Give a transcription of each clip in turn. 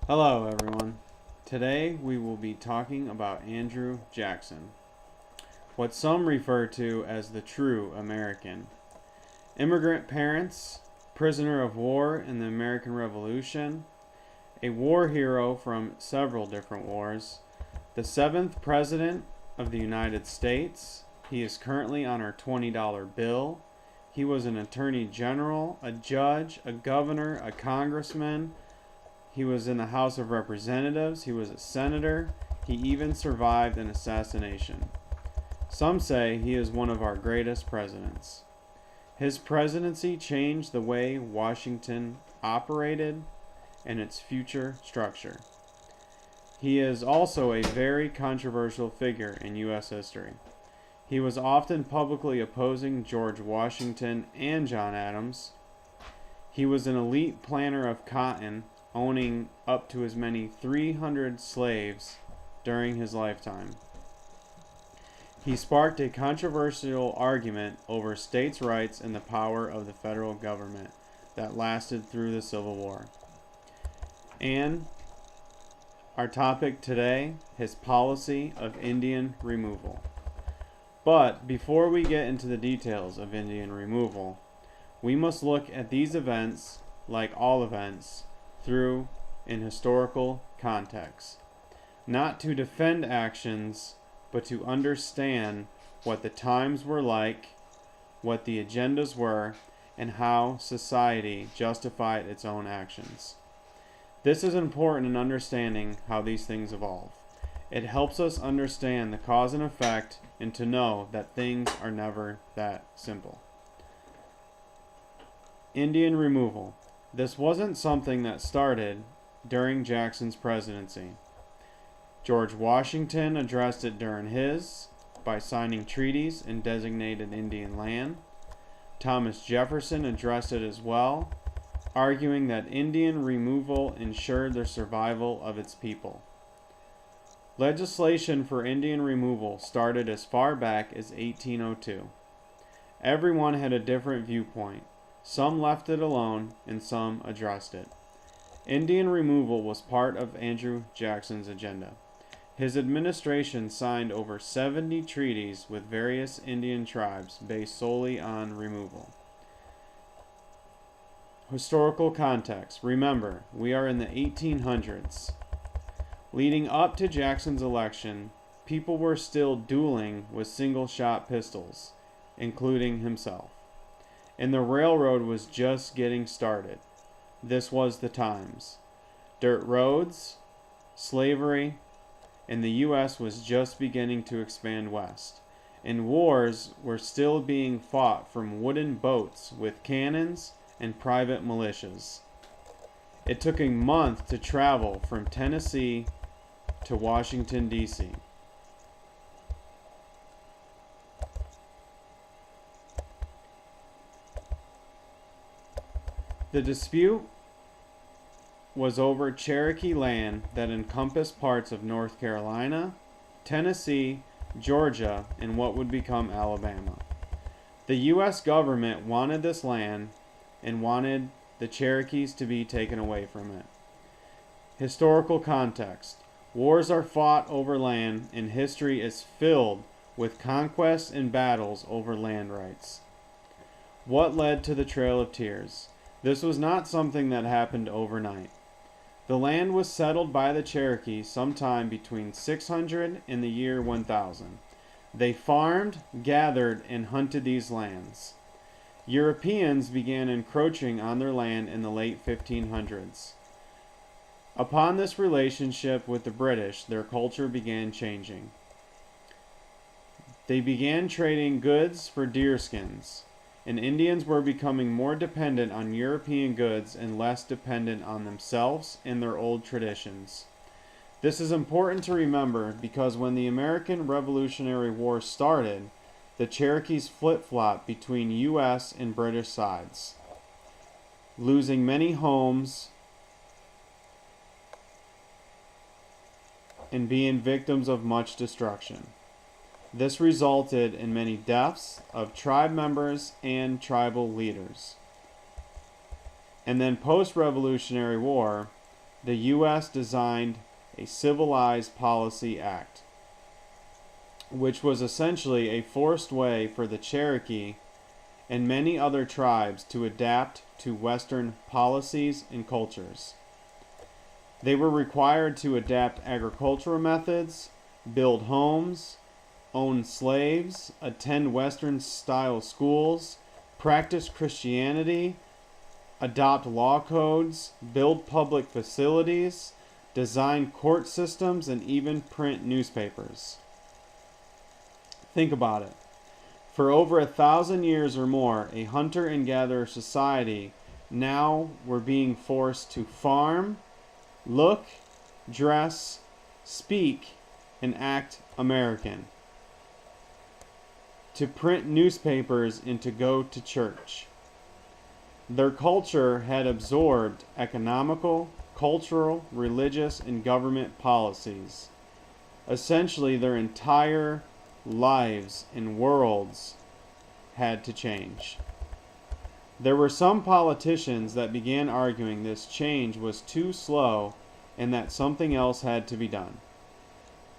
Hello, everyone. Today we will be talking about Andrew Jackson, what some refer to as the true American. Immigrant parents, prisoner of war in the American Revolution, a war hero from several different wars, the seventh President of the United States. He is currently on our $20 bill. He was an attorney general, a judge, a governor, a congressman. He was in the House of Representatives. He was a senator. He even survived an assassination. Some say he is one of our greatest presidents. His presidency changed the way Washington operated and its future structure. He is also a very controversial figure in U.S. history. He was often publicly opposing George Washington and John Adams. He was an elite planter of cotton, owning up to as many 300 slaves during his lifetime. He sparked a controversial argument over states' rights and the power of the federal government that lasted through the Civil War. And our topic today, his policy of Indian removal. But before we get into the details of Indian removal, we must look at these events, like all events, through an historical context. Not to defend actions, but to understand what the times were like, what the agendas were, and how society justified its own actions. This is important in understanding how these things evolve. It helps us understand the cause and effect and to know that things are never that simple. Indian removal. This wasn't something that started during Jackson's presidency. George Washington addressed it during his by signing treaties in designated Indian land. Thomas Jefferson addressed it as well, arguing that Indian removal ensured the survival of its people. Legislation for Indian removal started as far back as 1802. Everyone had a different viewpoint. Some left it alone, and some addressed it. Indian removal was part of Andrew Jackson's agenda. His administration signed over 70 treaties with various Indian tribes based solely on removal. Historical context. Remember, we are in the 1800s. Leading up to Jackson's election, people were still dueling with single-shot pistols, including himself. And the railroad was just getting started. This was the times. Dirt roads, slavery, and the U.S. was just beginning to expand west. And wars were still being fought from wooden boats with cannons and private militias. It took a month to travel from Tennessee to Washington, D.C. The dispute was over Cherokee land that encompassed parts of North Carolina, Tennessee, Georgia, and what would become Alabama. The U.S. government wanted this land and wanted the Cherokees to be taken away from it. Historical context. Wars are fought over land, and history is filled with conquests and battles over land rights. What led to the Trail of Tears? This was not something that happened overnight. The land was settled by the Cherokee sometime between 600 and the year 1000. They farmed, gathered, and hunted these lands. Europeans began encroaching on their land in the late 1500s. Upon this relationship with the British, their culture began changing. They began trading goods for deerskins, and Indians were becoming more dependent on European goods and less dependent on themselves and their old traditions. This is important to remember because when the American Revolutionary War started, the Cherokees flip-flopped between U.S. and British sides, losing many homes and being victims of much destruction. This resulted in many deaths of tribe members and tribal leaders. And then post-Revolutionary War, the U.S. designed a Civilized Policy Act, which was essentially a forced way for the Cherokee and many other tribes to adapt to Western policies and cultures. They were required to adapt agricultural methods, build homes, own slaves, attend Western-style schools, practice Christianity, adopt law codes, build public facilities, design court systems, and even print newspapers. Think about it. For over 1,000 years or more, a hunter and gatherer society now were being forced to farm, look, dress, speak, and act American, to print newspapers and to go to church. Their culture had absorbed economical, cultural, religious, and government policies. Essentially, their entire lives and worlds had to change. There were some politicians that began arguing this change was too slow and that something else had to be done.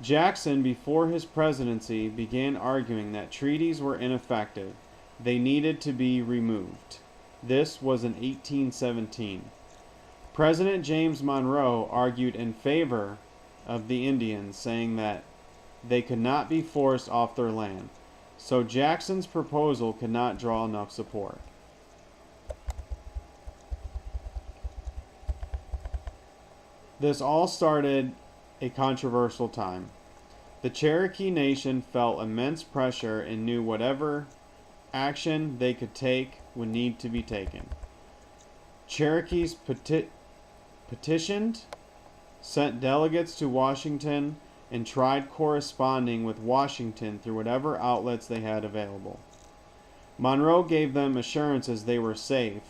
Jackson, before his presidency, began arguing that treaties were ineffective. They needed to be removed. This was in 1817. President James Monroe argued in favor of the Indians, saying that they could not be forced off their land, so Jackson's proposal could not draw enough support. This all started a controversial time. The Cherokee Nation felt immense pressure and knew whatever action they could take would need to be taken. Cherokees petitioned, sent delegates to Washington, and tried corresponding with Washington through whatever outlets they had available. Monroe gave them assurances they were safe,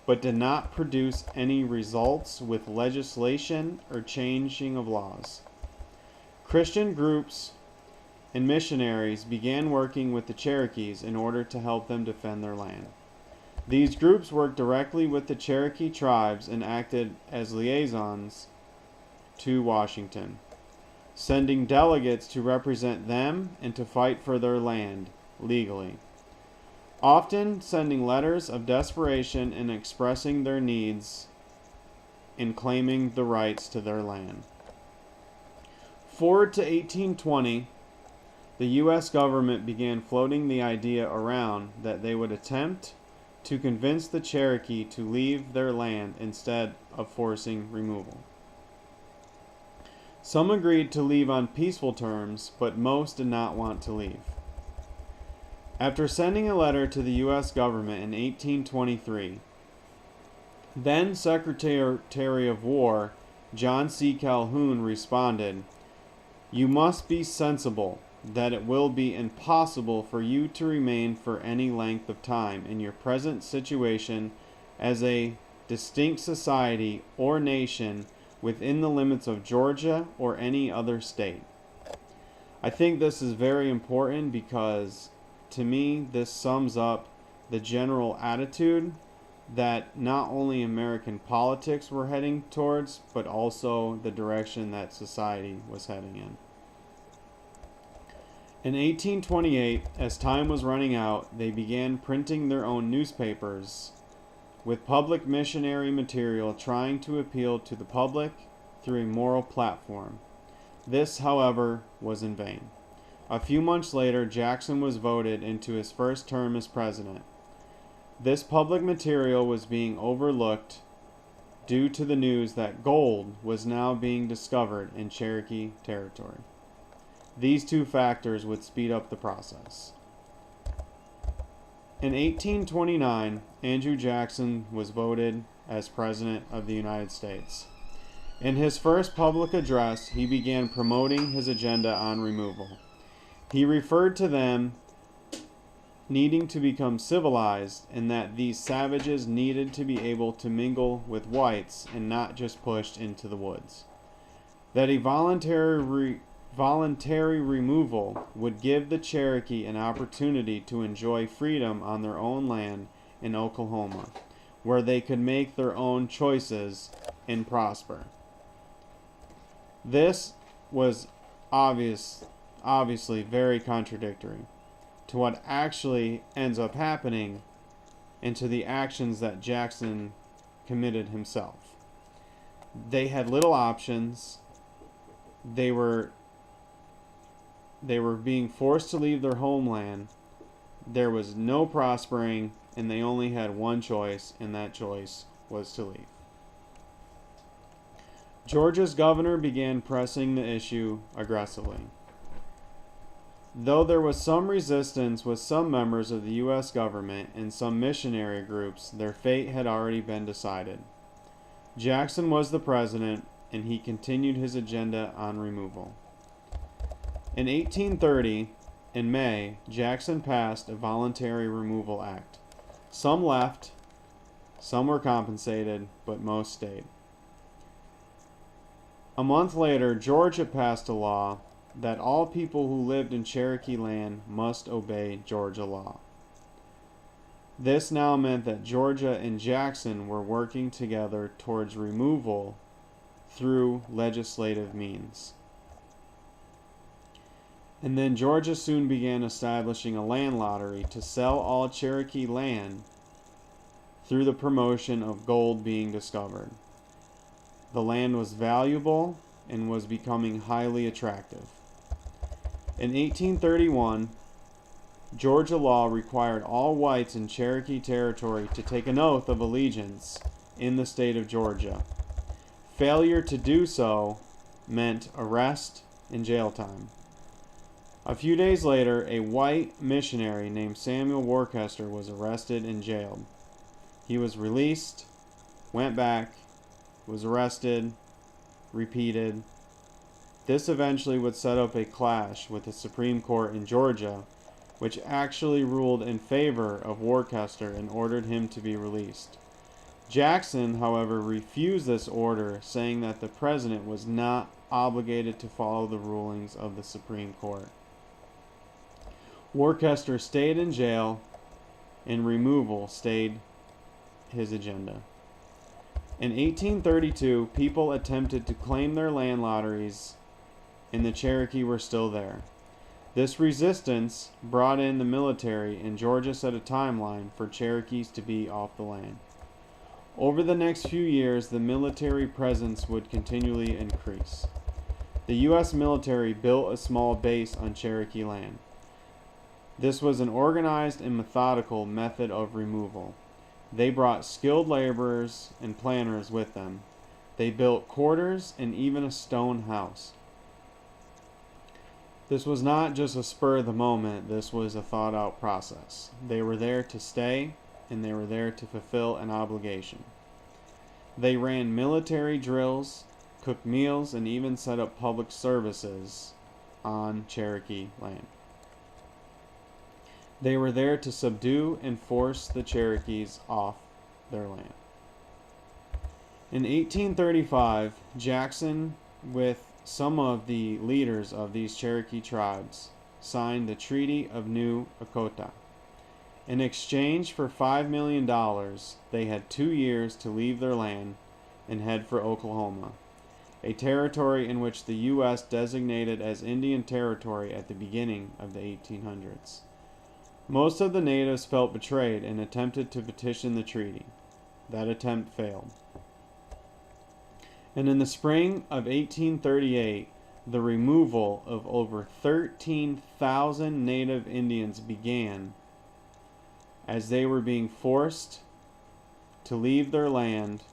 but did not produce any results with legislation or changing of laws. Christian groups and missionaries began working with the Cherokees in order to help them defend their land. These groups worked directly with the Cherokee tribes and acted as liaisons to Washington, sending delegates to represent them and to fight for their land legally, often sending letters of desperation and expressing their needs and claiming the rights to their land. Forward to 1820, the U.S. government began floating the idea around that they would attempt to convince the Cherokee to leave their land instead of forcing removal. Some agreed to leave on peaceful terms, but most did not want to leave. After sending a letter to the U.S. government in 1823, then Secretary of War John C. Calhoun responded, "You must be sensible that it will be impossible for you to remain for any length of time in your present situation as a distinct society or nation within the limits of Georgia or any other state." I think this is very important because, to me, this sums up the general attitude that not only American politics were heading towards, but also the direction that society was heading in. In 1828, as time was running out, they began printing their own newspapers with public missionary material trying to appeal to the public through a moral platform. This, however, was in vain. A few months later, Jackson was voted into his first term as president. This public material was being overlooked due to the news that gold was now being discovered in Cherokee territory. These two factors would speed up the process. In 1829, Andrew Jackson was voted as President of the United States. In his first public address, he began promoting his agenda on removal. He referred to them needing to become civilized and that these savages needed to be able to mingle with whites and not just pushed into the woods. That a voluntary removal would give the Cherokee an opportunity to enjoy freedom on their own land in Oklahoma, where they could make their own choices and prosper. This was obviously very contradictory to what actually ends up happening and to the actions that Jackson committed himself. They had little options. They were being forced to leave their homeland. There was no prospering, and they only had one choice, and that choice was to leave. Georgia's governor began pressing the issue aggressively. Though there was some resistance with some members of the U.S. government and some missionary groups, their fate had already been decided. Jackson was the president, and he continued his agenda on removal. In 1830, in May, Jackson passed a voluntary removal act. Some left, some were compensated, but most stayed. A month later, Georgia passed a law that all people who lived in Cherokee land must obey Georgia law. This now meant that Georgia and Jackson were working together towards removal through legislative means. And then Georgia soon began establishing a land lottery to sell all Cherokee land through the promotion of gold being discovered. The land was valuable and was becoming highly attractive. In 1831, Georgia law required all whites in Cherokee territory to take an oath of allegiance in the state of Georgia. Failure to do so meant arrest and jail time. A few days later, a white missionary named Samuel Worcester was arrested and jailed. He was released, went back, was arrested, repeated. This eventually would set up a clash with the Supreme Court in Georgia, which actually ruled in favor of Worcester and ordered him to be released. Jackson, however, refused this order, saying that the president was not obligated to follow the rulings of the Supreme Court. Worcester stayed in jail, and removal stayed his agenda. In 1832, people attempted to claim their land lotteries, and the Cherokee were still there. This resistance brought in the military, and Georgia set a timeline for Cherokees to be off the land. Over the next few years, the military presence would continually increase. The U.S. military built a small base on Cherokee land. This was an organized and methodical method of removal. They brought skilled laborers and planters with them. They built quarters and even a stone house. This was not just a spur of the moment, this was a thought out process. They were there to stay, and they were there to fulfill an obligation. They ran military drills, cooked meals, and even set up public services on Cherokee land. They were there to subdue and force the Cherokees off their land. In 1835, Jackson, with some of the leaders of these Cherokee tribes, signed the Treaty of New Okota. In exchange for $5 million, they had 2 years to leave their land and head for Oklahoma, a territory in which the U.S. designated as Indian Territory at the beginning of the 1800s. Most of the natives felt betrayed and attempted to petition the treaty. That attempt failed. And in the spring of 1838, the removal of over 13,000 native Indians began as they were being forced to leave their land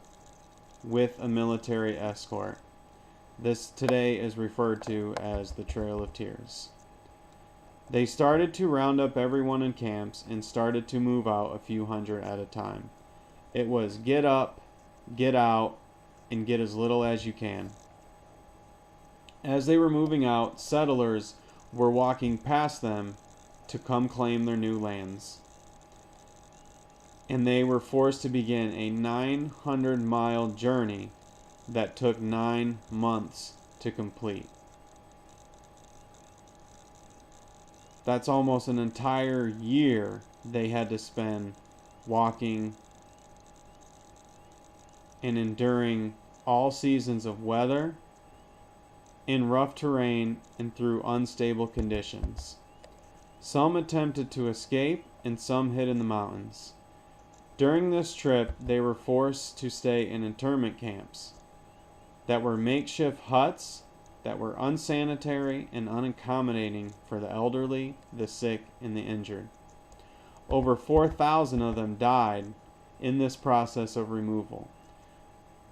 with a military escort. This today is referred to as the Trail of Tears. They started to round up everyone in camps and started to move out a few hundred at a time. It was get up, get out, and get as little as you can. As they were moving out, settlers were walking past them to come claim their new lands. And they were forced to begin a 900-mile journey that took 9 months to complete. That's almost an entire year they had to spend walking and enduring all seasons of weather in rough terrain and through unstable conditions. Some attempted to escape and some hid in the mountains. During this trip, they were forced to stay in internment camps that were makeshift huts that were unsanitary and unaccommodating for the elderly, the sick, and the injured. Over 4,000 of them died in this process of removal,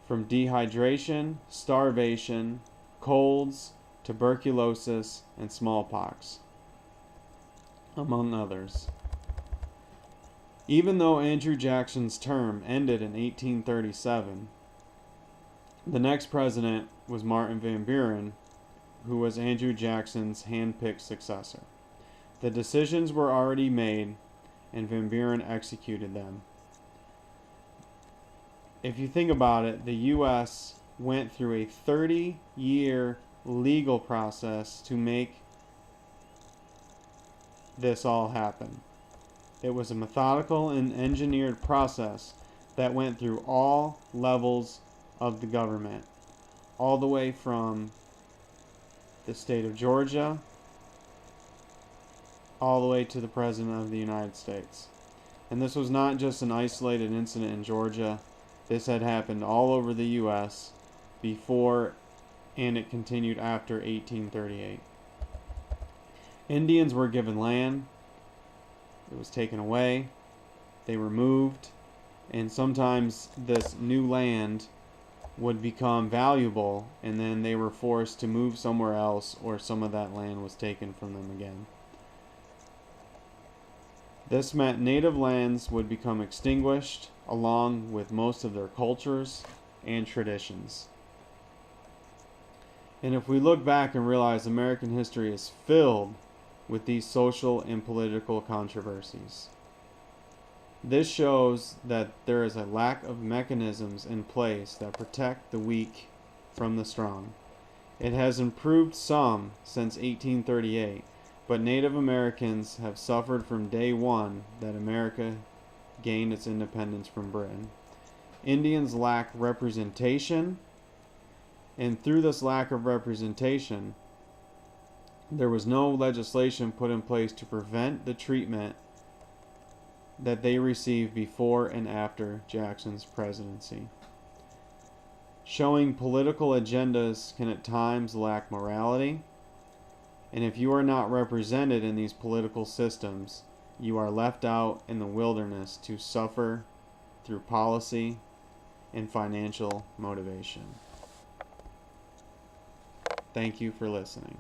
from dehydration, starvation, colds, tuberculosis, and smallpox, among others. Even though Andrew Jackson's term ended in 1837, the next president was Martin Van Buren, who was Andrew Jackson's hand-picked successor. The decisions were already made, and Van Buren executed them. If you think about it, the U.S. went through a 30-year legal process to make this all happen. It was a methodical and engineered process that went through all levels of the government, all the way from the state of Georgia all the way to the President of the United States. And this was not just an isolated incident in Georgia. This had happened all over the U.S. before, and it continued after 1838. Indians were given land. It was taken away. They were moved. And sometimes this new land would become valuable, and then they were forced to move somewhere else, or some of that land was taken from them again. This meant native lands would become extinguished, along with most of their cultures and traditions. And if we look back and realize American history is filled with these social and political controversies, this shows that there is a lack of mechanisms in place that protect the weak from the strong. It has improved some since 1838, but Native Americans have suffered from day one that America gained its independence from Britain. Indians lack representation, and through this lack of representation, there was no legislation put in place to prevent the treatment that they received before and after Jackson's presidency. Showing political agendas can at times lack morality, and if you are not represented in these political systems, you are left out in the wilderness to suffer through policy and financial motivation. Thank you for listening.